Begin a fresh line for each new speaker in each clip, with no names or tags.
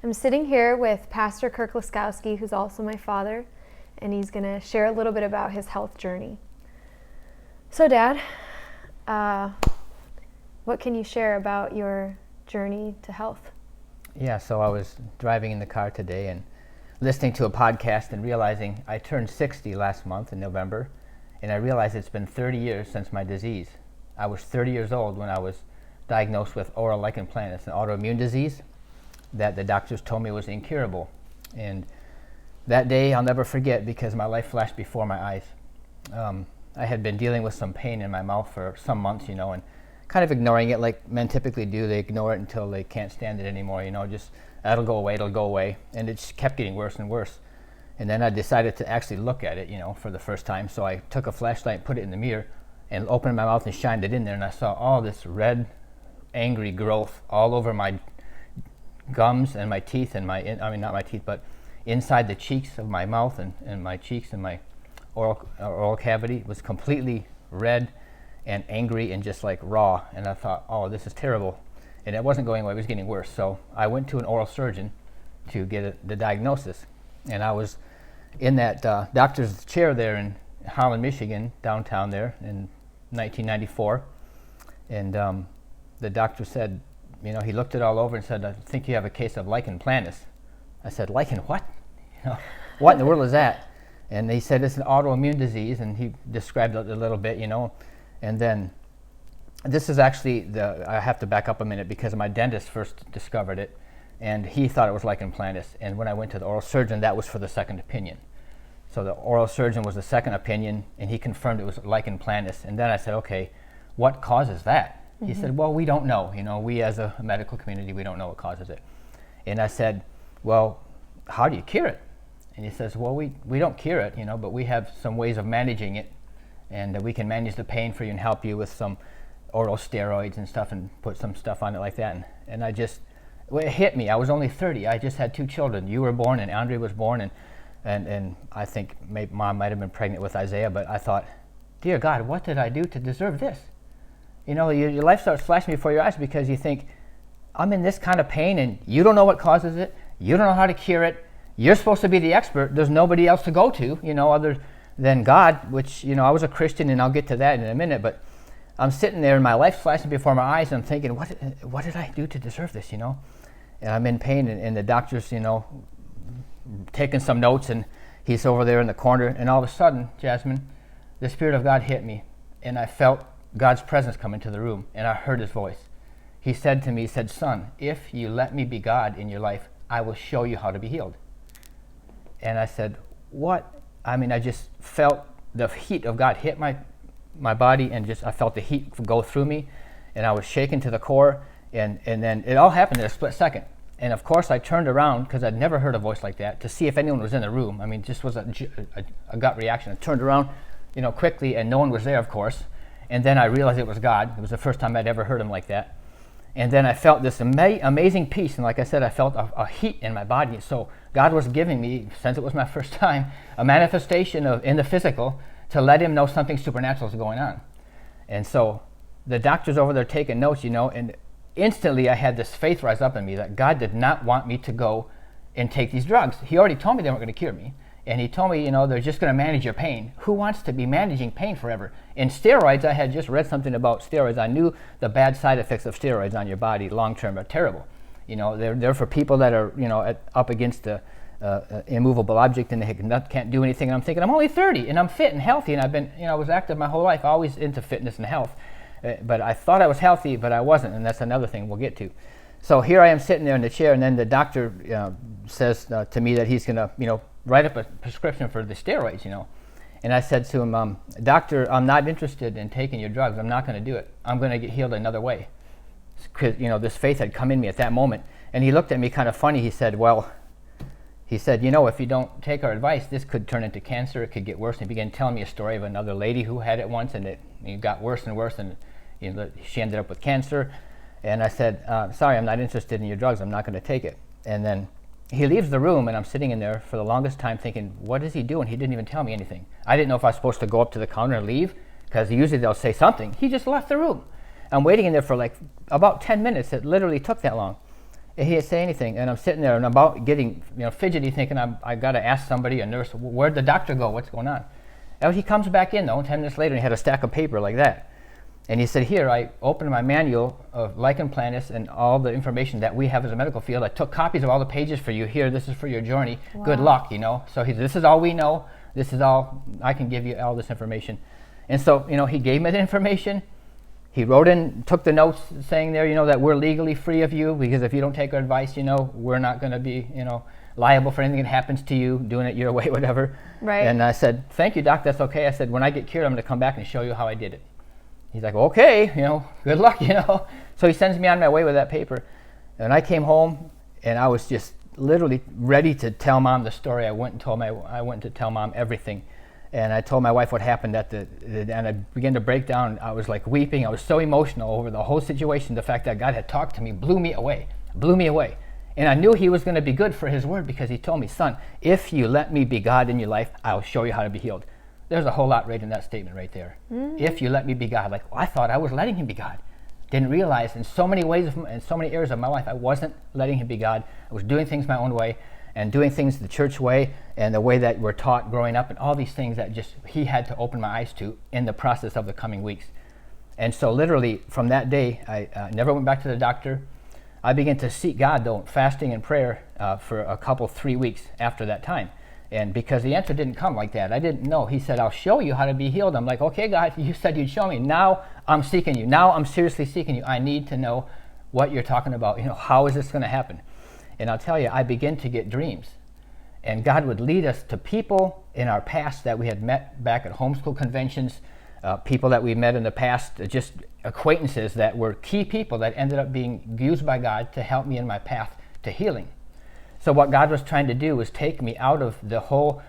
I'm sitting here with Pastor Kirk Laskowski, who's also my father, and he's going to share a little bit about his health journey. So, Dad, what can you share about your journey to health?
Yeah, so I was driving in the car today and listening to a podcast and realizing I turned 60 last month in November, and I realized it's been 30 years since my disease. I was 30 years old when I was diagnosed with oral lichen planus, an autoimmune disease that the doctors told me was incurable. And that day I'll never forget because my life flashed before my eyes. I had been dealing with some pain in my mouth for some months, and kind of ignoring it like men typically do. They ignore it until they can't stand it anymore, just it'll go away. And it just kept getting worse and worse. And then I decided to actually look at it, for the first time. So I took a flashlight, put it in the mirror, and opened my mouth and shined it in there. And I saw all this red, angry growth all over my gums and my teeth and not my teeth, but inside the cheeks of my mouth and my cheeks and my oral cavity was completely red and angry and just like raw. And I thought, oh, this is terrible. And it wasn't going away, it was getting worse. So I went to an oral surgeon to get the diagnosis. And I was in that doctor's chair there in Holland, Michigan, downtown there in 1994. And the doctor said, he looked it all over and said, I think you have a case of lichen planus. I said, lichen what? What in the world is that? And he said, it's an autoimmune disease, and he described it a little bit, And then, this is actually, I have to back up a minute because my dentist first discovered it, and he thought it was lichen planus. And when I went to the oral surgeon, that was for the second opinion. So the oral surgeon was the second opinion, and he confirmed it was lichen planus. And then I said, okay, what causes that? He said, well, we don't know. We as a medical community, we don't know what causes it. And I said, well, how do you cure it? And he says, well, we don't cure it, but we have some ways of managing it. And we can manage the pain for you and help you with some oral steroids and stuff and put some stuff on it like that. And it hit me. I was only 30. I just had 2 children. You were born and Andre was born. And I think Mom might have been pregnant with Isaiah, but I thought, dear God, what did I do to deserve this? Your life starts flashing before your eyes because you think, I'm in this kind of pain and you don't know what causes it. You don't know how to cure it. You're supposed to be the expert. There's nobody else to go to, other than God, which, I was a Christian, and I'll get to that in a minute, but I'm sitting there and my life's flashing before my eyes and I'm thinking, what did I do to deserve this, And I'm in pain, and the doctor's, taking some notes, and he's over there in the corner, and all of a sudden, Jasmine, the Spirit of God hit me, and I felt God's presence come into the room, and I heard his voice. He said to me, son, if you let me be God in your life, I will show you how to be healed. And I said, what? I just felt the heat of God hit my body, and I felt the heat go through me, and I was shaken to the core, and then it all happened in a split second. And of course I turned around, because I'd never heard a voice like that, to see if anyone was in the room. Just was a gut reaction. I turned around, quickly, and no one was there, of course. And then I realized it was God. It was the first time I'd ever heard him like that. And then I felt this amazing peace. And like I said, I felt a heat in my body. So God was giving me, since it was my first time, a manifestation in the physical to let him know something supernatural is going on. And so the doctor's over there taking notes, and instantly I had this faith rise up in me that God did not want me to go and take these drugs. He already told me they weren't going to cure me. And he told me, they're just going to manage your pain. Who wants to be managing pain forever? And steroids, I had just read something about steroids. I knew the bad side effects of steroids on your body long-term are terrible. They're for people that are, up against the immovable object and they can't do anything. And I'm thinking, I'm only 30 and I'm fit and healthy, and I've been, I was active my whole life, always into fitness and health. But I thought I was healthy, but I wasn't, and that's another thing we'll get to. So here I am sitting there in the chair, and then the doctor says to me that he's going to, write up a prescription for the steroids, And I said to him, doctor, I'm not interested in taking your drugs. I'm not going to do it. I'm going to get healed another way. Because, this faith had come in me at that moment. And he looked at me kind of funny. He said, if you don't take our advice, this could turn into cancer. It could get worse. And he began telling me a story of another lady who had it once, and it got worse and worse, and she ended up with cancer. And I said, sorry, I'm not interested in your drugs. I'm not going to take it. And then he leaves the room, and I'm sitting in there for the longest time thinking, what is he doing? He didn't even tell me anything. I didn't know if I was supposed to go up to the counter and leave, because usually they'll say something. He just left the room. I'm waiting in there for like about 10 minutes. It literally took that long. And he didn't say anything. And I'm sitting there and I'm about getting fidgety, thinking I got to ask somebody, a nurse, where'd the doctor go? What's going on? And he comes back in, though, 10 minutes later, and he had a stack of paper like that. And he said, here, I opened my manual of lichen planus and all the information that we have as a medical field. I took copies of all the pages for you. Here, this is for your journey. Wow. Good luck, So this is all we know. This is all, I can give you all this information. And so, he gave me the information. He wrote in, took the notes saying there, that we're legally free of you, because if you don't take our advice, we're not going to be, liable for anything that happens to you, doing it your way, whatever.
Right.
And I said, thank you, doc, that's okay. I said, when I get cured, I'm going to come back and show you how I did it. He's like, okay, good luck, So he sends me on my way with that paper. And I came home, and I was just literally ready to tell Mom the story. I went to tell Mom everything. And I told my wife what happened and I began to break down. I was like weeping. I was so emotional over the whole situation. The fact that God had talked to me blew me away. And I knew he was going to be good for his word, because he told me, son, if you let me be God in your life, I'll show you how to be healed. There's a whole lot right in that statement right there. Mm-hmm. If you let me be God. I thought I was letting him be God. Didn't realize in so many ways, in so many areas of my life, I wasn't letting him be God. I was doing things my own way and doing things the church way and the way that we're taught growing up, and all these things that just he had to open my eyes to in the process of the coming weeks. And so literally from that day, I never went back to the doctor. I began to seek God, though, fasting and prayer for a couple, 3 weeks after that time. And because the answer didn't come like that, I didn't know. He said, I'll show you how to be healed. I'm like, okay, God, you said you'd show me. Now I'm seeking you. Now I'm seriously seeking you. I need to know what you're talking about. How is this going to happen? And I'll tell you, I began to get dreams. And God would lead us to people in our past that we had met back at homeschool conventions, people that we met in the past, just acquaintances that were key people that ended up being used by God to help me in my path to healing. So what God was trying to do was take me out of the whole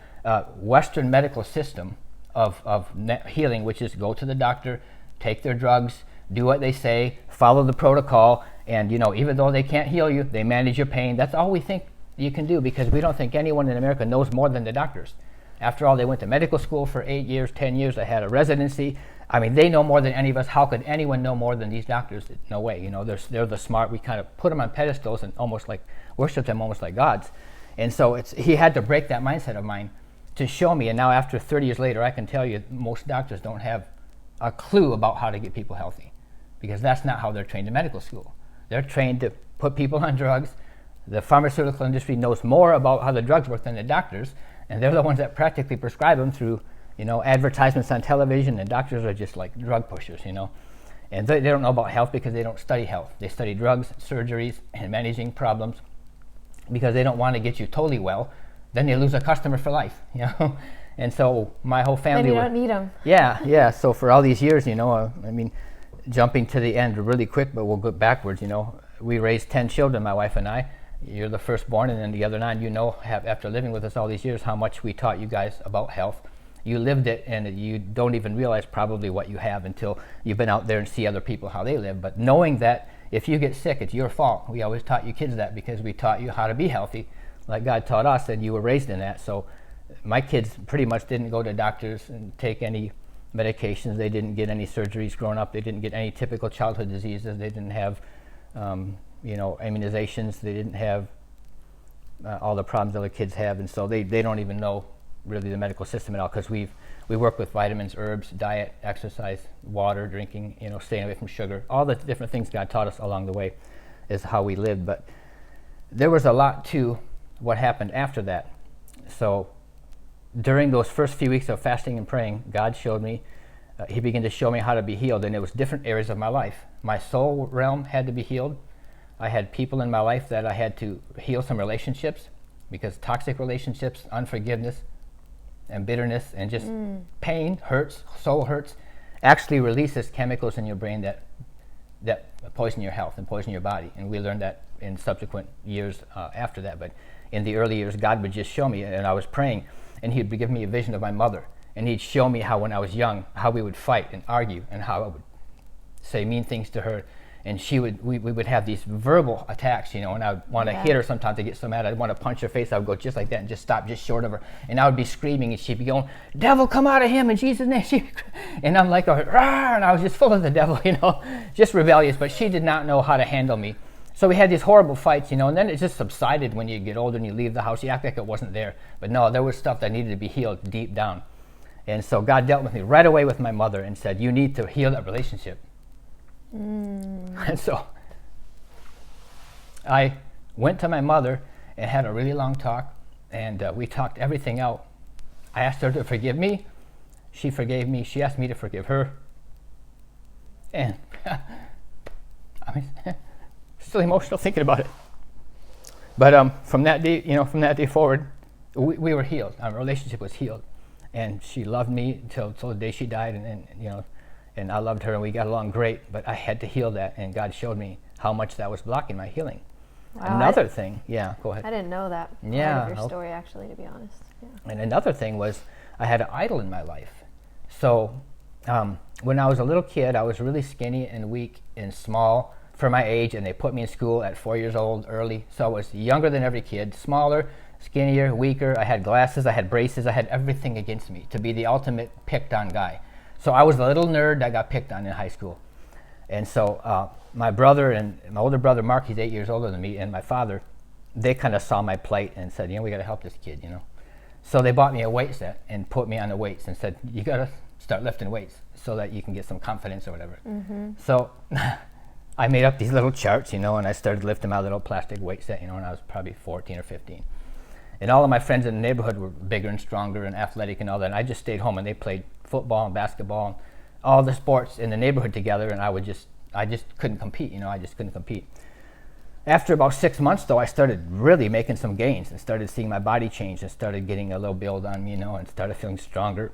Western medical system of healing, which is go to the doctor, take their drugs, do what they say, follow the protocol, and even though they can't heal you, they manage your pain. That's all we think you can do, because we don't think anyone in America knows more than the doctors. After all, they went to medical school for 8 years, 10 years, they had a residency. I mean, they know more than any of us. How could anyone know more than these doctors? No way. They're the smart. We kind of put them on pedestals and almost like worship them almost like gods. And so he had to break that mindset of mine to show me. And now after 30 years later, I can tell you most doctors don't have a clue about how to get people healthy, because that's not how they're trained in medical school. They're trained to put people on drugs. The pharmaceutical industry knows more about how the drugs work than the doctors, and they're the ones that practically prescribe them through advertisements on television, and doctors are just like drug pushers, And they don't know about health because they don't study health. They study drugs, surgeries, and managing problems because they don't want to get you totally well. Then they lose a customer for life, And so my whole family...
Then you don't need them.
Yeah. So for all these years, jumping to the end really quick, but we'll go backwards, We raised 10 children, my wife and I. You're the firstborn, and then the other 9, after living with us all these years, how much we taught you guys about health. You lived it, and you don't even realize probably what you have until you've been out there and see other people how they live. But knowing that if you get sick, it's your fault. We always taught you kids that because we taught you how to be healthy, like God taught us, and you were raised in that. So my kids pretty much didn't go to doctors and take any medications. They didn't get any surgeries growing up. They didn't get any typical childhood diseases. They didn't have, immunizations. They didn't have all the problems other kids have, and so they don't even know really the medical system at all, because we work with vitamins, herbs, diet, exercise, water, drinking, staying away from sugar. All the different things God taught us along the way is how we lived. But there was a lot to what happened after that. So during those first few weeks of fasting and praying, God showed me, he began to show me how to be healed, and it was different areas of my life. My soul realm had to be healed. I had people in my life that I had to heal some relationships, because toxic relationships, unforgiveness, and bitterness, and just pain, hurts, soul hurts, actually releases chemicals in your brain that poison your health and poison your body. And we learned that in subsequent years after that. But in the early years, God would just show me, and I was praying, and he'd give me a vision of my mother, and he'd show me how when I was young, how we would fight and argue, and how I would say mean things to her. And we would have these verbal attacks, and I would want to hit her sometimes to get so mad. I'd want to punch her face. I would go just like that and just stop just short of her. And I would be screaming, and she'd be going, "Devil, come out of him in Jesus' name." And I'm like, "Rah!" And I was just full of the devil, just rebellious. But she did not know how to handle me So we had these horrible fights, and then it just subsided when you get older and you leave the house. You act like it wasn't there. But no, there was stuff that needed to be healed deep down. And so God dealt with me right away with my mother and said, you need to heal that relationship. And so I went to my mother and had a really long talk, and we talked everything out. I asked her to forgive me. She forgave me. She asked me to forgive her. And I mean, still emotional thinking about it. But from that day forward, we were healed. Our relationship was healed, and she loved me till the day she died, and I loved her, and we got along great. But I had to heal that, and God showed me how much that was blocking my healing. Wow, another thing, go ahead.
I didn't know that part of your story, actually, to be honest. Yeah.
And another thing was I had an idol in my life. So when I was a little kid, I was really skinny and weak and small for my age, and they put me in school at 4 years old early. So I was younger than every kid, smaller, skinnier, weaker. I had glasses, I had braces, I had everything against me to be the ultimate picked on guy. So I was the little nerd that got picked on in high school. And so my brother and my older brother, Mark, he's 8 years older than me, and my father, they kind of saw my plight and said, we got to help this kid, So they bought me a weight set and put me on the weights and said, you got to start lifting weights so that you can get some confidence or whatever. So I made up these little charts, and I started lifting my little plastic weight set, when I was probably 14 or 15. And all of my friends in the neighborhood were bigger and stronger and athletic and all that, and I just stayed home, and they played football and basketball and all the sports in the neighborhood together, and I just couldn't compete, I just couldn't compete. After about 6 months, though, I started really making some gains and started seeing my body change and started getting a little build on me, and started feeling stronger.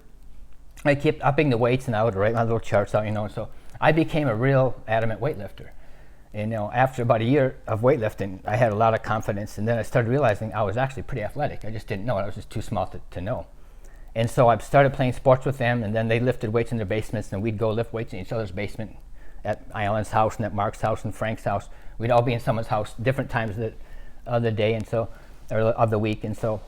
I kept upping the weights, and I would write my little charts out, and so I became a real adamant weightlifter. And after about a year of weightlifting, I had a lot of confidence, and then I started realizing I was actually pretty athletic. I just didn't know it. I was just too small to know. And so I started playing sports with them, and then they lifted weights in their basements, and we'd go lift weights in each other's basement, at Alan's house and at Mark's house and Frank's house. We'd all be in someone's house different times of the day, and so, or of the week, and so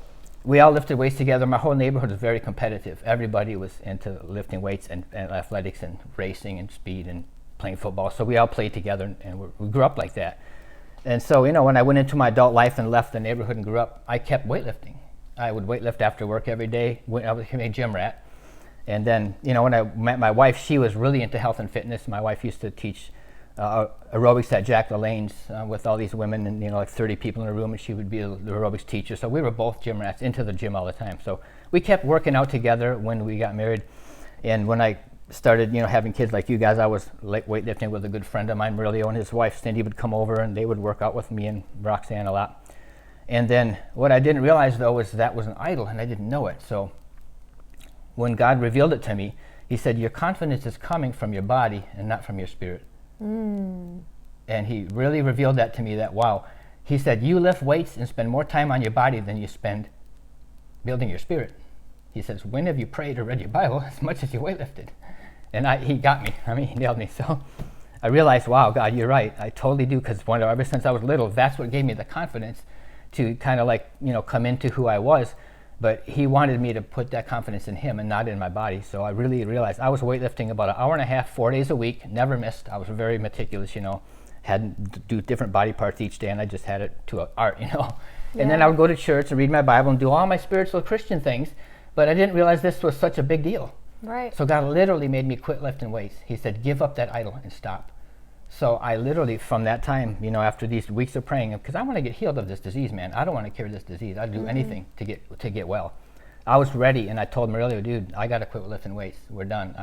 we all lifted weights together. My whole neighborhood was very competitive. Everybody was into lifting weights and athletics and racing and speed and playing football. So we all played together, and we grew up like that. And so, when I went into my adult life and left the neighborhood and grew up, I kept weightlifting. I would weightlift after work every day. I became a gym rat. And then, when I met my wife, she was really into health and fitness. My wife used to teach aerobics at Jack LaLanne's with all these women, and like 30 people in a room, and she would be the aerobics teacher. So we were both gym rats, into the gym all the time. So we kept working out together when we got married. And when I started, having kids like you guys, I was weightlifting with a good friend of mine, Murillo, and his wife Cindy would come over, and they would work out with me and Roxanne a lot. And then what I didn't realize, though, was that was an idol, and I didn't know it. So when God revealed it to me, he said, your confidence is coming from your body and not from your spirit. And he really revealed that to me, that, wow. He said, you lift weights and spend more time on your body than you spend building your spirit. He says, when have you prayed or read your Bible as much as you weightlifted? And he got me. He nailed me. So I realized, wow, God, you're right. I totally do, because ever since I was little, that's what gave me the confidence to kind of come into who I was. But he wanted me to put that confidence in him and not in my body. So I really realized I was weightlifting about an hour and a half, 4 days a week, never missed. I was very meticulous, had to do different body parts each day, and I just had it to an art, And then I would go to church and read my Bible and do all my spiritual Christian things, but I didn't realize this was such a big deal.
Right.
So God literally made me quit lifting weights. He said, give up that idol and stop. So I literally, from that time, after these weeks of praying, because I want to get healed of this disease, man. I don't want to cure this disease. I'd do anything to get well. I was ready, and I told Murillo, dude, I got to quit lifting weights. We're done.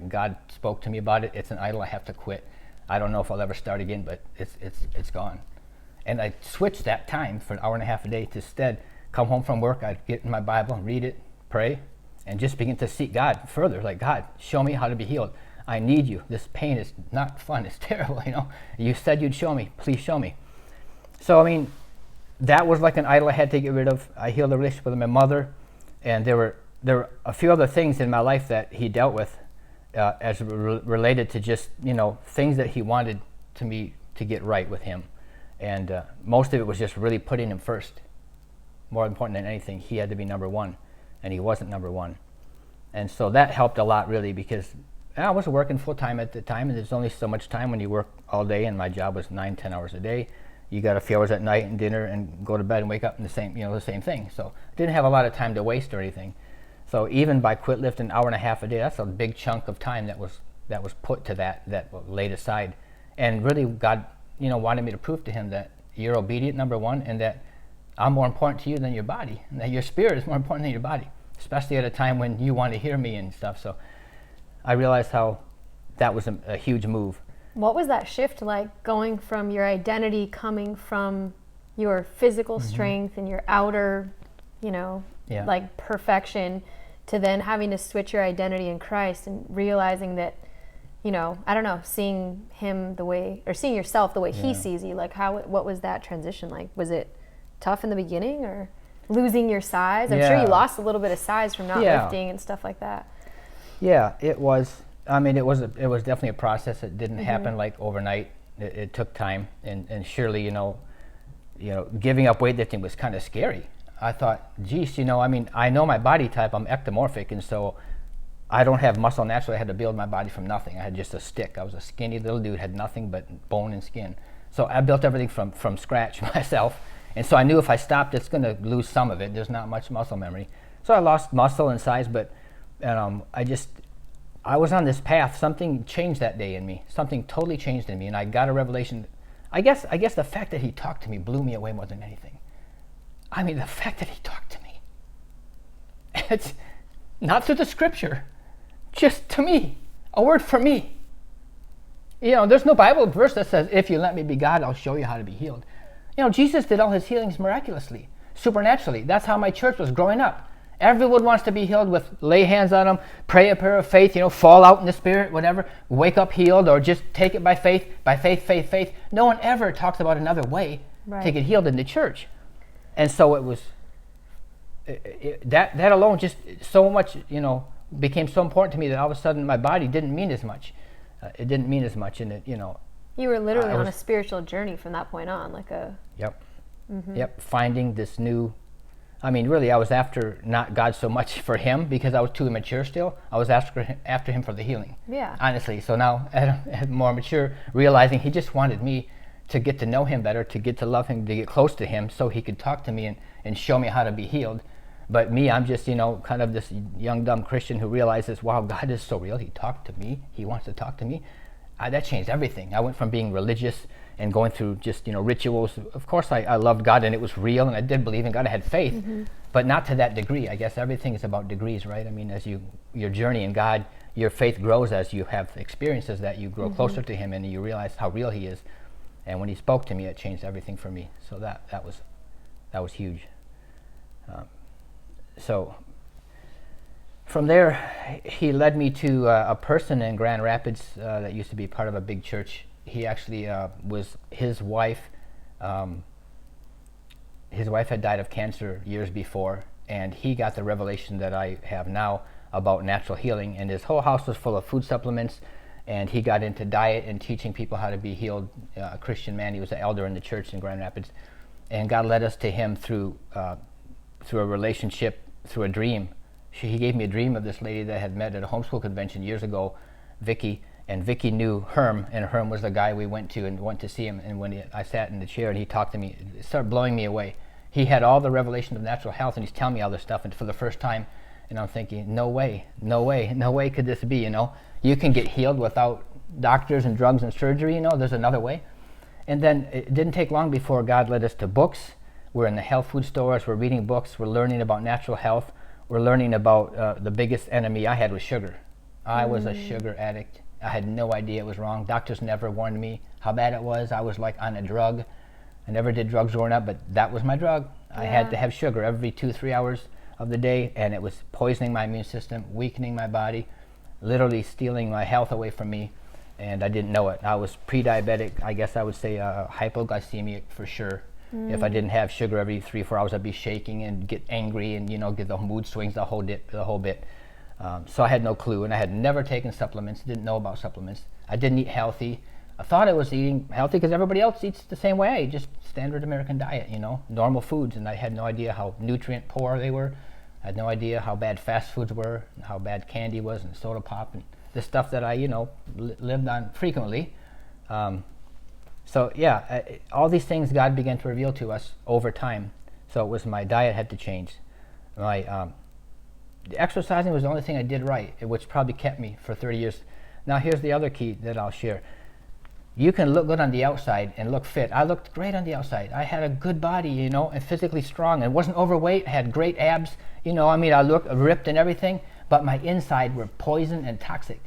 God spoke to me about it. It's an idol. I have to quit. I don't know if I'll ever start again, but it's gone. And I switched that time for an hour and a half a day to instead come home from work. I'd get in my Bible, read it, pray, and just begin to seek God further. Like, God, show me how to be healed. I need you. This pain is not fun. It's terrible, You said you'd show me. Please show me. So, that was like an idol I had to get rid of. I healed the relationship with my mother, and there were a few other things in my life that he dealt with as related to just, things that he wanted me to get right with him. And most of it was just really putting him first. More important than anything, he had to be number one, and he wasn't number one. And so that helped a lot, really, because I was working full time at the time, and there's only so much time when you work all day, and my job was 9-10 hours a day. you got a few hours at night and dinner and go to bed and wake up in the same thing. So I didn't have a lot of time to waste or anything. So even by quit lifting an hour and a half a day, that's a big chunk of time that was put to that laid aside. And really God, wanted me to prove to him that you're obedient, number one, and that I'm more important to you than your body, and that your spirit is more important than your body, especially at a time when you want to hear me and stuff. So I realized how that was a huge move.
What was that shift like, going from your identity coming from your physical strength and your outer, like perfection, to then having to switch your identity in Christ and realizing that, seeing him the way, or seeing yourself the way he sees you, like what was that transition like? Was it tough in the beginning, or losing your size? I'm sure you lost a little bit of size from not lifting and stuff like that.
Yeah, it was. I mean, it was definitely a process. It didn't happen like overnight. It took time, and surely, giving up weightlifting was kind of scary. I thought, geez, I know my body type. I'm ectomorphic, and so I don't have muscle naturally. I had to build my body from nothing. I had just a stick. I was a skinny little dude, had nothing but bone and skin. So I built everything from scratch myself, and so I knew if I stopped, it's going to lose some of it. There's not much muscle memory. So I lost muscle and size, but I was on this path. Something changed that day in me. Something totally changed in me, and I got a revelation. I guess the fact that he talked to me blew me away more than anything. I mean, the fact that he talked to me. It's not through the scripture, just to me, a word for me. There's no Bible verse that says, if you let me be God, I'll show you how to be healed. Jesus did all his healings miraculously, supernaturally. That's how my church was growing up. Everyone wants to be healed with lay hands on them, pray a prayer of faith, fall out in the spirit, whatever, wake up healed, or just take it by faith, faith. No one ever talks about another way to get healed in the church. And so it was, that alone just so much, became so important to me that all of a sudden my body didn't mean as much. It didn't mean as much, and it,
You were literally on a spiritual journey from that point on, like a...
Yep, finding this new... really, I was after not God so much for him because I was too immature still. I was after him for the healing. Yeah. Honestly, so now, at more mature, realizing he just wanted me to get to know him better, to get to love him, to get close to him so he could talk to me and show me how to be healed. But me, I'm just, kind of this young, dumb Christian who realizes, wow, God is so real. He talked to me. He wants to talk to me. That changed everything. I went from being religious and going through just, rituals. Of course, I loved God, and it was real, and I did believe in God. I had faith, but not to that degree. I guess everything is about degrees, right? I mean, as your journey in God, your faith grows as you have experiences that you grow closer to him, and you realize how real he is. And when he spoke to me, it changed everything for me. So that was huge. So from there, he led me to a person in Grand Rapids that used to be part of a big church. He actually was his wife. His wife had died of cancer years before, and he got the revelation that I have now about natural healing. And his whole house was full of food supplements, and he got into diet and teaching people how to be healed. A Christian man. He was an elder in the church in Grand Rapids, and God led us to him through a relationship, through a dream. He gave me a dream of this lady that I had met at a homeschool convention years ago, Vicky, and Vicky knew Herm, and Herm was the guy we went to see him. And when I sat in the chair and he talked to me, it started blowing me away. He had all the revelation of natural health, and he's telling me all this stuff, and for the first time, and I'm thinking, no way could this be, You can get healed without doctors and drugs and surgery, there's another way. And then it didn't take long before God led us to books. We're in the health food stores, we're reading books, we're learning about natural health, we're learning about the biggest enemy I had was sugar. I was a sugar addict. I had no idea it was wrong. Doctors never warned me how bad it was. I was like on a drug. I never did drugs growing up, but that was my drug. I had to have sugar every 2-3 hours of the day, and it was poisoning my immune system, weakening my body, literally stealing my health away from me, and I didn't know it. I was pre-diabetic. I guess I would say hypoglycemic for sure. If I didn't have sugar every 3-4 hours, I'd be shaking and get angry and get the mood swings, the whole bit. So I had no clue, and I had never taken supplements, didn't know about supplements. I didn't eat healthy. I thought I was eating healthy because everybody else eats the same way I eat, just standard American diet, normal foods, and I had no idea how nutrient poor they were. I had no idea how bad fast foods were, and how bad candy was, and soda pop, and the stuff that I, lived on frequently. So yeah, all these things God began to reveal to us over time. So it was my diet had to change. My exercising was the only thing I did right, which probably kept me for 30 years. Now here's the other key that I'll share. You can look good on the outside and look fit. I looked great on the outside. I had a good body, you know, and physically strong, and wasn't overweight. I had great abs, you know. I mean, I looked ripped and everything, but my inside were poison and toxic.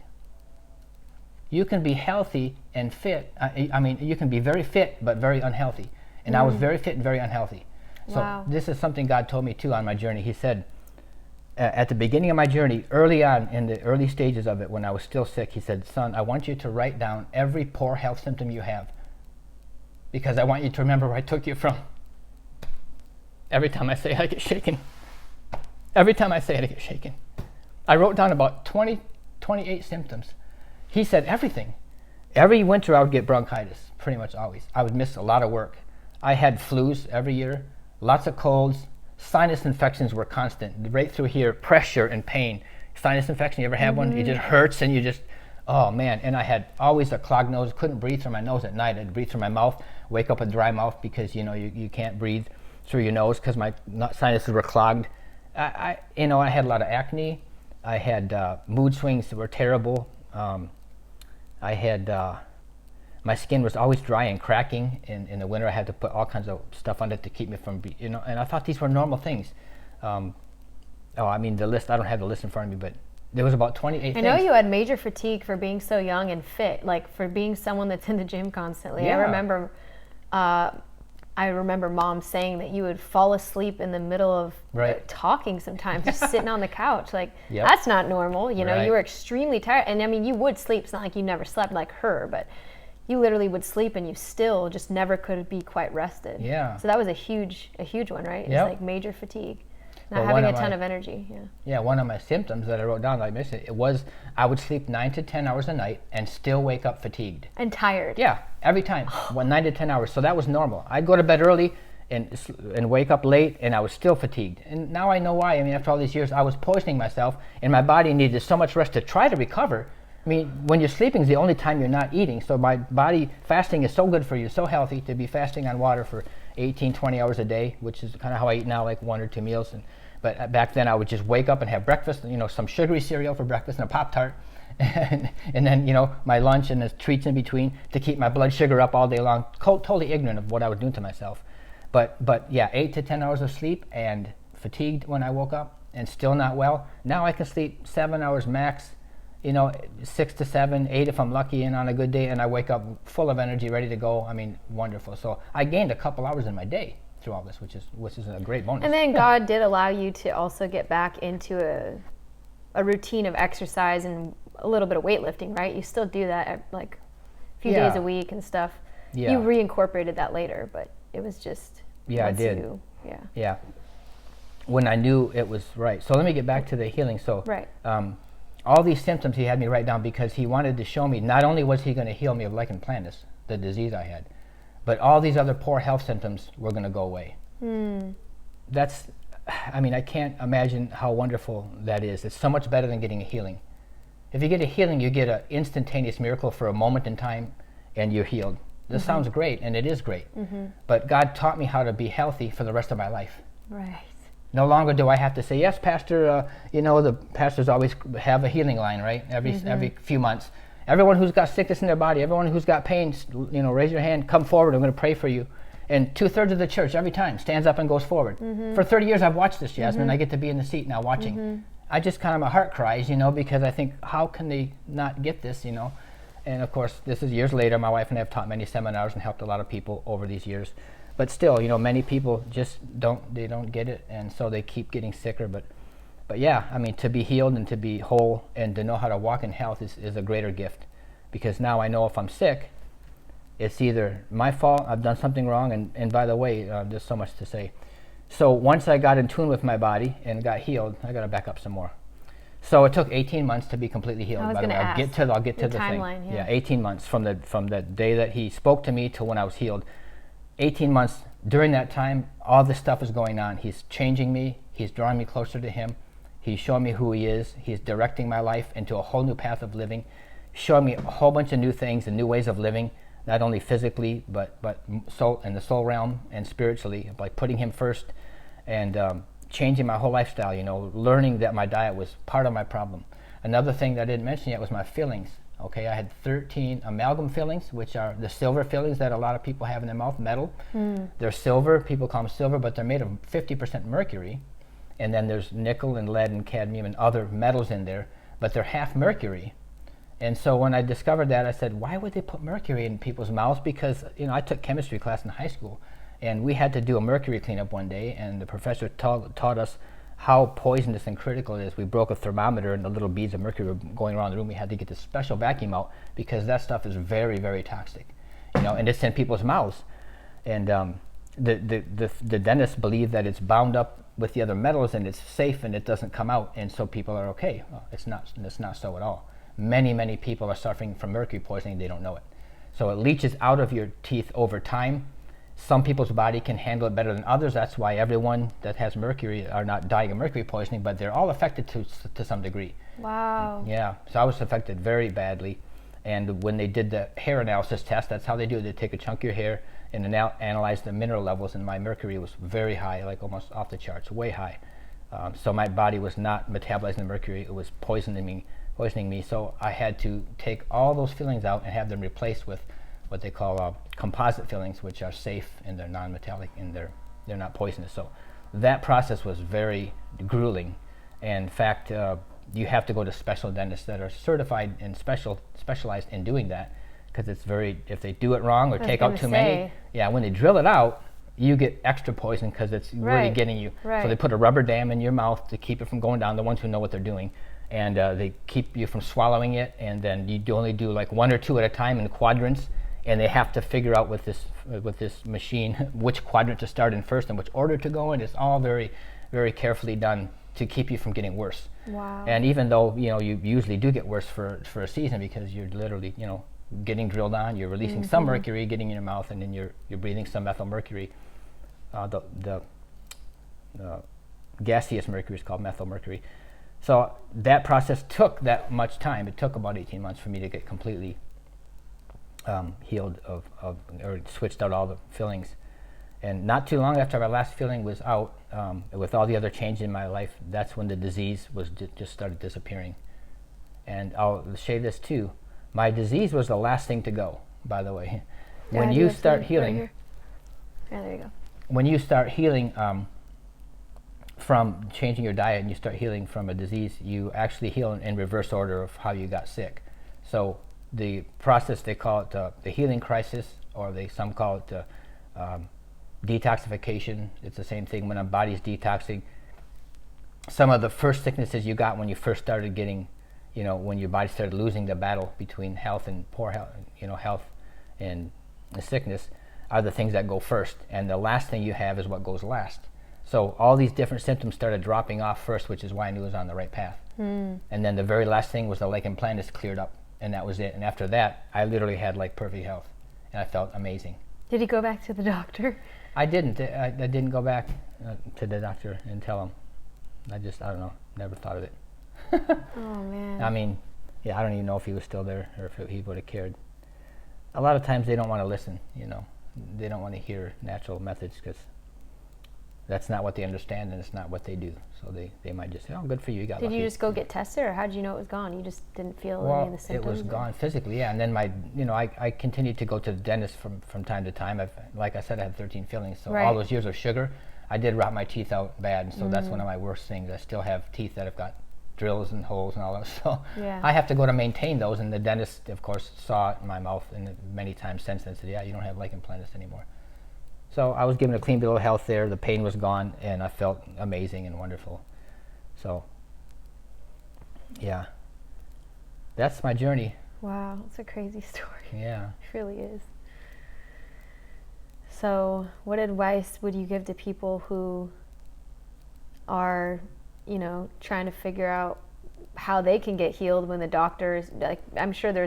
You can be healthy and fit. I mean, you can be very fit but very unhealthy. And I was very fit and very unhealthy. So
Wow.
this is something God told me too on my journey. He said, at the beginning of my journey, early on in the early stages of it, when I was still sick, he said, son, I want you to write down every poor health symptom you have, because I want you to remember where I took you from. Every time I say it, I get shaken. Every time I say it, I get shaken. I wrote down about 28 symptoms. He said everything. Every winter I would get bronchitis, pretty much always. I would miss a lot of work. I had flus every year, lots of colds. Sinus infections were constant, right through here, pressure and pain. Sinus infection, you ever have one? It just hurts and you just, oh man. And I had always a clogged nose, couldn't breathe through my nose at night. I'd breathe through my mouth, wake up with dry mouth because, you know, you can't breathe through your nose because my sinuses were clogged. I had a lot of acne. I had mood swings that were terrible. I had, my skin was always dry and cracking. In the winter, I had to put all kinds of stuff on it to keep me from, and I thought these were normal things. The list, I don't have the list in front of me, but there was about 28 things.
I know you had major fatigue for being so young and fit, like for being someone that's in the gym constantly.
Yeah.
I remember mom saying that you would fall asleep in the middle of talking sometimes, just sitting on the couch. Like, that's not normal. You know, you were extremely tired. And I mean, you would sleep. It's not like you never slept like her, but you literally would sleep and you still just never could be quite rested.
Yeah.
So that was a huge one, right? It's like major fatigue. Not
Well,
having a ton of energy.
Yeah, one of my symptoms that I wrote down, I missed it, was I would sleep 9 to 10 hours a night and still wake up fatigued.
And tired.
Yeah, every time, 9 to 10 hours. So that was normal. I'd go to bed early and wake up late, and I was still fatigued. And now I know why. I mean, after all these years, I was poisoning myself, and my body needed so much rest to try to recover. I mean, when you're sleeping is the only time you're not eating. So my body, fasting is so good for you, so healthy to be fasting on water for 18, 20 hours a day, which is kind of how I eat now, like 1 or 2 meals. But back then I would just wake up and have breakfast, some sugary cereal for breakfast and a Pop-Tart. and then, my lunch and the treats in between to keep my blood sugar up all day long. Totally ignorant of what I was doing to myself. But yeah, 8 to 10 hours of sleep and fatigued when I woke up and still not well. Now I can sleep 7 hours max, 6 to 7, 8 if I'm lucky and on a good day, and I wake up full of energy, ready to go. I mean, wonderful. So I gained a couple hours in my day through all this, which is a great bonus.
And then God did allow you to also get back into a routine of exercise and a little bit of weightlifting, right? You still do that at like a few days a week and stuff.
Yeah.
You reincorporated that later, but it was just
I did.
Yeah.
When I knew it was right. So let me get back to the healing. So all these symptoms he had me write down because he wanted to show me not only was he going to heal me of lichen planus, the disease I had, but all these other poor health symptoms were going to go away. I can't imagine how wonderful that is. It's so much better than getting a healing. If you get a healing, you get an instantaneous miracle for a moment in time and you're healed. This sounds great, and it is great. But God taught me how to be healthy for the rest of my life.
Right.
No longer do I have to say, yes, Pastor, the pastors always have a healing line, right? Every few months. Everyone who's got sickness in their body, everyone who's got pain, raise your hand, come forward, I'm going to pray for you. And 2/3 of the church every time stands up and goes forward. For 30 years I've watched this, Jasmine. I get to be in the seat now watching. I just kind of, my heart cries, because I think, how can they not get this, And of course, this is years later. My wife and I have taught many seminars and helped a lot of people over these years. But still, many people just don't get it, and so they keep getting sicker. But yeah, to be healed and to be whole and to know how to walk in health is a greater gift. Because now I know if I'm sick, it's either my fault, I've done something wrong, and by the way, there's so much to say. So once I got in tune with my body and got healed, I got to back up some more. So it took 18 months to be completely healed.
I was going to
I'll get to the
timeline,
thing. Yeah, 18 months from the day that he spoke to me to when I was healed. 18 months. During that time, all this stuff is going on. He's changing me. He's drawing me closer to him. He's showing me who he is. He's directing my life into a whole new path of living, showing me a whole bunch of new things and new ways of living not only physically, but soul, in the soul realm and spiritually, like putting him first and changing my whole lifestyle, learning that my diet was part of my problem. Another thing that I didn't mention yet was my fillings. Okay, I had 13 amalgam fillings, which are the silver fillings that a lot of people have in their mouth, metal. They're silver, people call them silver, but they're made of 50% mercury. And then there's nickel and lead and cadmium and other metals in there, but they're half mercury. And so when I discovered that, I said, why would they put mercury in people's mouths? Because, I took chemistry class in high school, and we had to do a mercury cleanup one day, and the professor taught us how poisonous and critical it is. We broke a thermometer, and the little beads of mercury were going around the room. We had to get this special vacuum out because that stuff is very, very toxic, and it's in people's mouths. And the dentists believe that it's bound up with the other metals and it's safe and it doesn't come out, and so people are okay. Well, it's not so at all. Many people are suffering from mercury poisoning, they don't know it. So it leaches out of your teeth over time. Some people's body can handle it better than others. That's why everyone that has mercury are not dying of mercury poisoning, but they're all affected to some degree.
Wow.
Yeah, so I was affected very badly. And when they did the hair analysis test, that's how they do it. They take a chunk of your hair and analyze the mineral levels, and my mercury was very high, like almost off the charts, way high. So my body was not metabolizing the mercury, it was poisoning me. So I had to take all those fillings out and have them replaced with what they call composite fillings, which are safe and they're non-metallic and they're not poisonous. So that process was very grueling. And in fact, you have to go to special dentists that are certified and specialized in doing that, because it's if they do it wrong or take out too many, when they drill it out, you get extra poison because it's really getting you.
Right.
So they put a rubber dam in your mouth to keep it from going down, the ones who know what they're doing. And they keep you from swallowing it, and then you only do like one or two at a time in quadrants, and they have to figure out with this machine which quadrant to start in first and which order to go in. It's all very, very carefully done to keep you from getting worse.
Wow.
And even though you usually do get worse for a season, because you're literally getting drilled on, you're releasing some mercury, getting in your mouth, and then you're breathing some methyl mercury. The gaseous mercury is called methyl mercury. So that process took that much time. It took about 18 months for me to get completely healed or switched out all the fillings. And not too long after my last filling was out, with all the other changes in my life, that's when the disease was just started disappearing. And I'll say this too, my disease was the last thing to go, by the way. When you start healing,
right, there you go.
When you start healing from changing your diet and you start healing from a disease, you actually heal in reverse order of how you got sick. So the process, they call it the healing crisis, or some call it detoxification. It's the same thing when our body's detoxing. Some of the first sicknesses you got when you first started getting, when your body started losing the battle between health and poor health, health and sickness, are the things that go first, and the last thing you have is what goes last. So all these different symptoms started dropping off first, which is why I knew I was on the right path. And then the very last thing was the lichen planus cleared up, and that was it. And after that, I literally had like perfect health, and I felt amazing.
Did you go back to the doctor?
I didn't. I didn't go back to the doctor and tell him. I don't know, never thought of it.
Oh man.
I mean, I don't even know if he was still there or if he would have cared. A lot of times they don't want to listen, They don't want to hear natural methods because that's not what they understand and it's not what they do. So they might just say, oh, good for you, you got lucky.
Did you just go get tested, or how did you know it was gone? You just didn't feel any of the symptoms?
It was gone physically, yeah. And then I continued to go to the dentist from time to time. Like I said, I had 13 fillings. So all those years of sugar, I did rot my teeth out bad. And so that's one of my worst things. I still have teeth that have got drills and holes and all that. So I have to go to maintain those. And the dentist, of course, saw it in my mouth and many times since then said, yeah, you don't have lichen planus anymore. So I was given a clean bill of health there. The pain was gone, and I felt amazing and wonderful. So, yeah, that's my journey.
Wow, it's a crazy story.
Yeah.
It really is. So what advice would you give to people who are, trying to figure out how they can get healed when the doctors, I'm sure there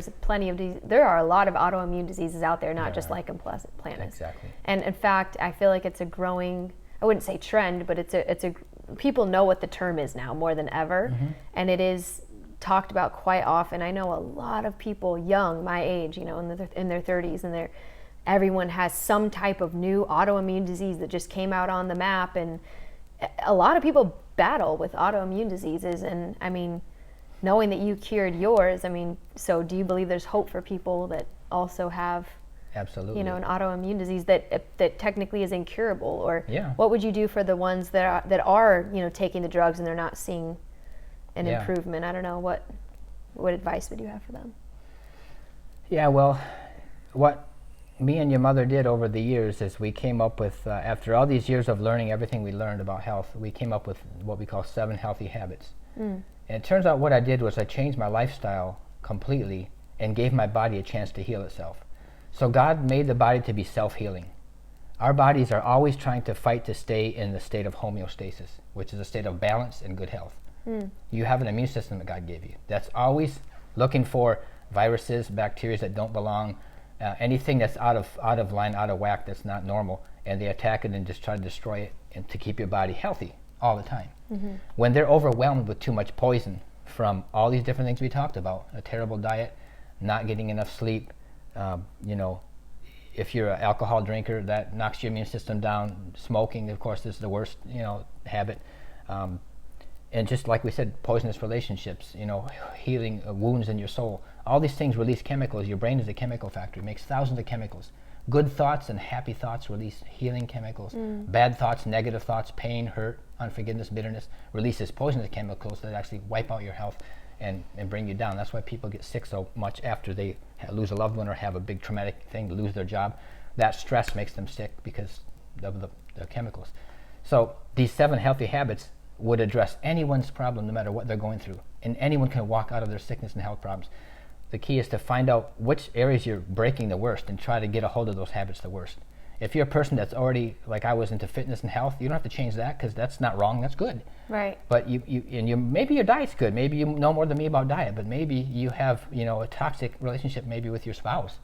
are a lot of autoimmune diseases out there, not just lichen planus.
Exactly.
And in fact, I feel like it's a growing, I wouldn't say trend, but it's a people know what the term is now more than ever. And it is talked about quite often. I know a lot of people young, my age, you know, in their 30s, and everyone has some type of new autoimmune disease that just came out on the map, and a lot of people battle with autoimmune diseases. And I mean, knowing that you cured yours, I mean, so do you believe there's hope for people that also have,
absolutely,
you know, an autoimmune disease that technically is incurable? Or
yeah.
what would you do for the ones that are you know, taking the drugs and they're not seeing an improvement? I don't know, what advice would you have for them?
Yeah, well, what me and your mother did over the years is we came up with, after all these years of learning everything we learned about health, we came up with what we call 7 healthy habits. And it turns out what I did was I changed my lifestyle completely and gave my body a chance to heal itself. So God made the body to be self-healing. Our bodies are always trying to fight to stay in the state of homeostasis, which is a state of balance and good health. You have an immune system that God gave you that's always looking for viruses, bacteria that don't belong, anything that's out of line, out of whack, that's not normal, and they attack it and just try to destroy it, and to keep your body healthy all the time. When they're overwhelmed with too much poison from all these different things we talked about, a terrible diet, not getting enough sleep, you know, if you're an alcohol drinker, that knocks your immune system down. Smoking, of course, is the worst, you know, habit. And just like we said, poisonous relationships, you know, healing wounds in your soul. All these things release chemicals. Your brain is a chemical factory. It makes thousands of chemicals. Good thoughts and happy thoughts release healing chemicals. Bad thoughts, negative thoughts, pain, hurt, unforgiveness, bitterness releases poisonous chemicals that actually wipe out your health and bring you down. That's why people get sick so much after they lose a loved one or have a big traumatic thing, to lose their job. That stress makes them sick because of the chemicals. So these 7 healthy habits would address anyone's problem no matter what they're going through. And anyone can walk out of their sickness and health problems. The key is to find out which areas you're breaking the worst and try to get a hold of those habits the worst. If you're a person that's already, like I was, into fitness and health, you don't have to change that, because that's not wrong, that's good.
Right.
But maybe your diet's good, maybe you know more than me about diet, but maybe you have, you know, a toxic relationship maybe with your spouse,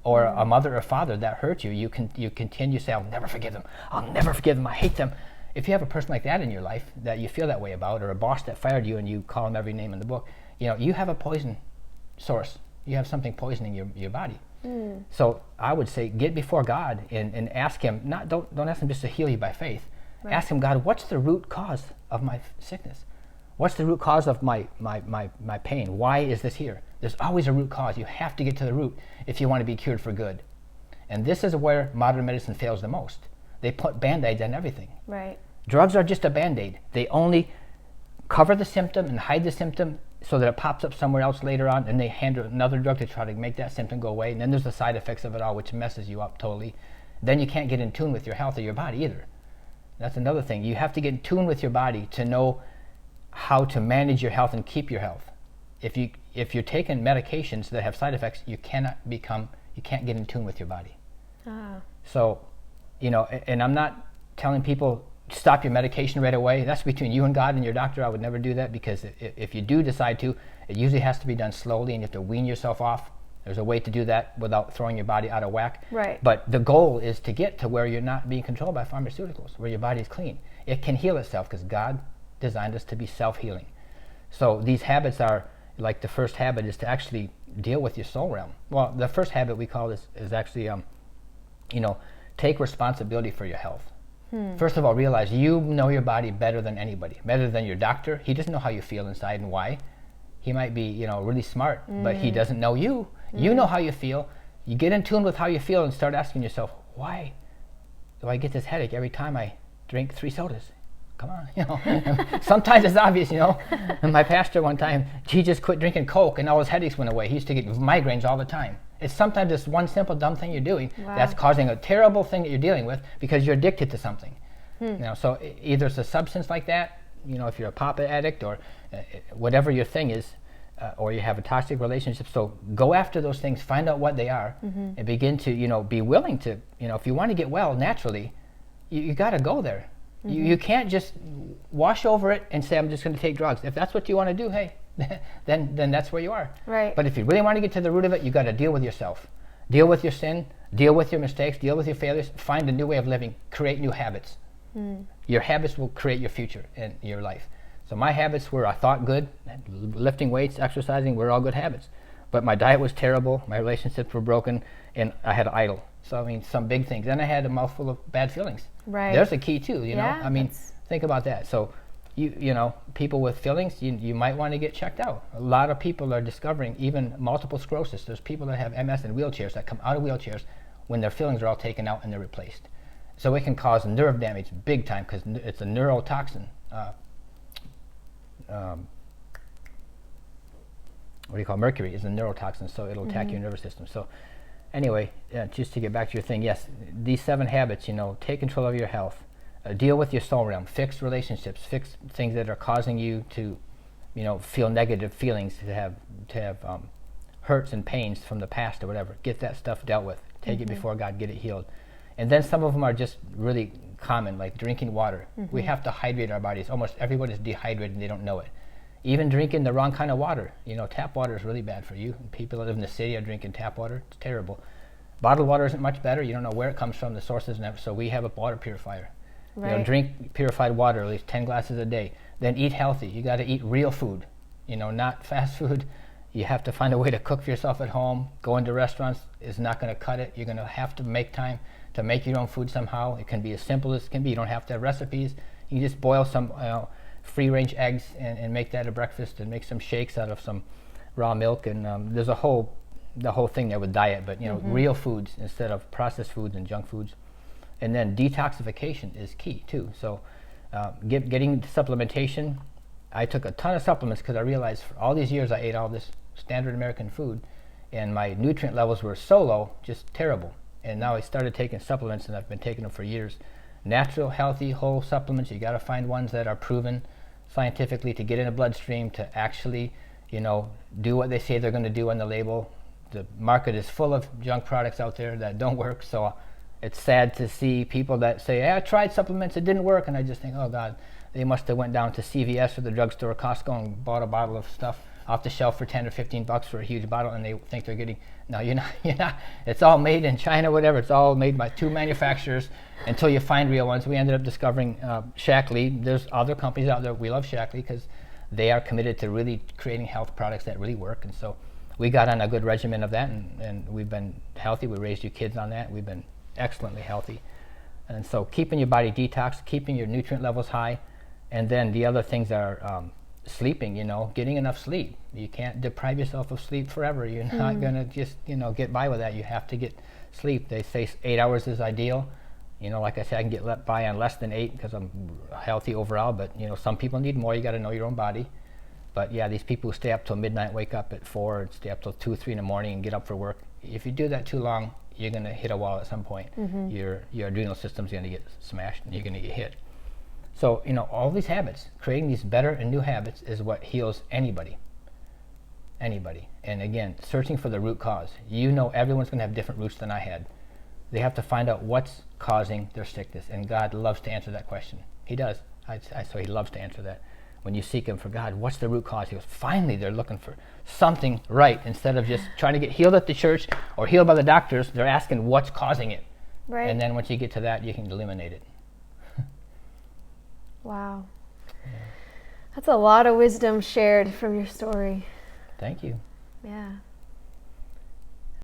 or a mother or father that hurt you. You continue to say, I'll never forgive them, I hate them. If you have a person like that in your life that you feel that way about, or a boss that fired you and you call them every name in the book, you know, you have a poison source. You have something poisoning your body. So I would say get before God and ask Him, don't ask Him just to heal you by faith. Right. Ask Him, God, what's the root cause of my sickness? What's the root cause of my pain? Why is this here? There's always a root cause. You have to get to the root if you want to be cured for good. And this is where modern medicine fails the most. They put Band-Aids on everything.
Right.
Drugs are just a Band-Aid. They only cover the symptom and hide the symptom so that it pops up somewhere else later on, and they hand another drug to try to make that symptom go away. And then there's the side effects of it all, which messes you up totally. Then you can't get in tune with your health or your body either. That's another thing. You have to get in tune with your body to know how to manage your health and keep your health. If you're taking medications that have side effects, you can't get in tune with your body. So, you know, and I'm not telling people stop your medication right away. That's between you and God and your doctor. I would never do that, because if you do decide to, it usually has to be done slowly, and you have to wean yourself off. There's a way to do that without throwing your body out of whack.
Right.
But the goal is to get to where you're not being controlled by pharmaceuticals, where your body is clean. It can heal itself because God designed us to be self-healing. So these habits are, like the first habit is to actually deal with your soul realm. Well, the first habit we call is actually, you know, take responsibility for your health. First of all, realize you know your body better than anybody, better than your doctor. He doesn't know how you feel inside and why. He might be, you know, really smart, but he doesn't know you. You know how you feel. You get in tune with how you feel and start asking yourself, why do I get this headache every time I drink 3 sodas? Come on, you know. Sometimes it's obvious, you know. And my pastor one time, he just quit drinking Coke and all his headaches went away. He used to get migraines all the time. It's sometimes just one simple dumb thing you're doing that's causing a terrible thing that you're dealing with because you're addicted to something. You know, so either it's a substance like that, you know, if you're a pop addict or whatever your thing is, or you have a toxic relationship. So go after those things, find out what they are, and begin to, you know, be willing to, you know, if you want to get well naturally, you got to go there. You can't just wash over it and say, I'm just going to take drugs. If that's what you want to do, hey, then that's where you are.
Right.
But if you really want to get to the root of it, you got to deal with yourself. Deal with your sin, deal with your mistakes, deal with your failures, find a new way of living, create new habits. Your habits will create your future and your life. So my habits were, I thought, good. Lifting weights, exercising were all good habits. But my diet was terrible, my relationships were broken, and I had an idol. So, I mean, some big things. Then I had a mouthful of bad feelings.
Right.
There's a key, too, you know?
Yeah,
I mean, think about that. So, you know, people with feelings, you might want to get checked out. A lot of people are discovering even multiple sclerosis. There's people that have MS in wheelchairs that come out of wheelchairs when their feelings are all taken out and they're replaced. So it can cause nerve damage big time because it's a neurotoxin. What do you call mercury is a neurotoxin, so it'll attack your nervous system. So anyway, just to get back to your thing, yes, these 7 habits, you know, take control of your health, deal with your soul realm, fix relationships, fix things that are causing you to, you know, feel negative feelings, to have hurts and pains from the past or whatever. Get that stuff dealt with. Take it before God, get it healed. And then some of them are just really common, like drinking water. We have to hydrate our bodies. Almost everyone is dehydrated and they don't know it. Even drinking the wrong kind of water. You know, tap water is really bad for you. People that live in the city are drinking tap water. It's terrible. Bottled water isn't much better. You don't know where it comes from, the sources, and so we have a water purifier. Right. You know, drink purified water, at least 10 glasses a day. Then eat healthy. You got to eat real food. You know, not fast food. You have to find a way to cook for yourself at home. Going to restaurants is not going to cut it. You're going to have to make time to make your own food somehow. It can be as simple as it can be. You don't have to have recipes. You can just boil some free-range eggs and make that a breakfast, and make some shakes out of some raw milk. And there's the whole thing there with diet, but you know, real foods instead of processed foods and junk foods. And then detoxification is key too. So getting supplementation. I took a ton of supplements because I realized for all these years I ate all this standard American food, and my nutrient levels were so low, just terrible. And now I started taking supplements, and I've been taking them for years. Natural, healthy, whole supplements. You got to find ones that are proven scientifically to get in the bloodstream, to actually, you know, do what they say they're going to do on the label. The market is full of junk products out there that don't work. So it's sad to see people that say, hey, I tried supplements, it didn't work. And I just think, oh God, they must have went down to CVS or the drugstore or Costco and bought a bottle of stuff off the shelf for 10 or 15 bucks for a huge bottle, and they think they're getting, no, you're not. It's all made in China, whatever. It's all made by 2 manufacturers until you find real ones. We ended up discovering Shaklee. There's other companies out there. We love Shaklee because they are committed to really creating health products that really work. And so we got on a good regimen of that, and we've been healthy. We raised your kids on that. We've been excellently healthy. And so keeping your body detoxed, keeping your nutrient levels high, and then the other things are sleeping, you know, getting enough sleep. You can't deprive yourself of sleep forever. You're not going to just, you know, get by with that. You have to get sleep. They say 8 hours is ideal. You know, like I said, I can get by on less than 8 because I'm healthy overall, but, you know, some people need more. You got to know your own body. But yeah, these people who stay up till midnight, wake up at 4, and stay up till 2 or 3 in the morning and get up for work. If you do that too long, you're going to hit a wall at some point. Your adrenal system's going to get smashed and you're going to get hit. So, you know, all these habits, creating these better and new habits is what heals anybody. Anybody. And again, searching for the root cause. You know, everyone's going to have different roots than I had. They have to find out what's causing their sickness. And God loves to answer that question. He does. So he loves to answer that. When you seek him for God, what's the root cause? He goes, finally, they're looking for something right. Instead of just trying to get healed at the church or healed by the doctors, they're asking what's causing it. Right. And then once you get to that, you can eliminate it.
Wow. That's a lot of wisdom shared from your story.
Thank you.
Yeah.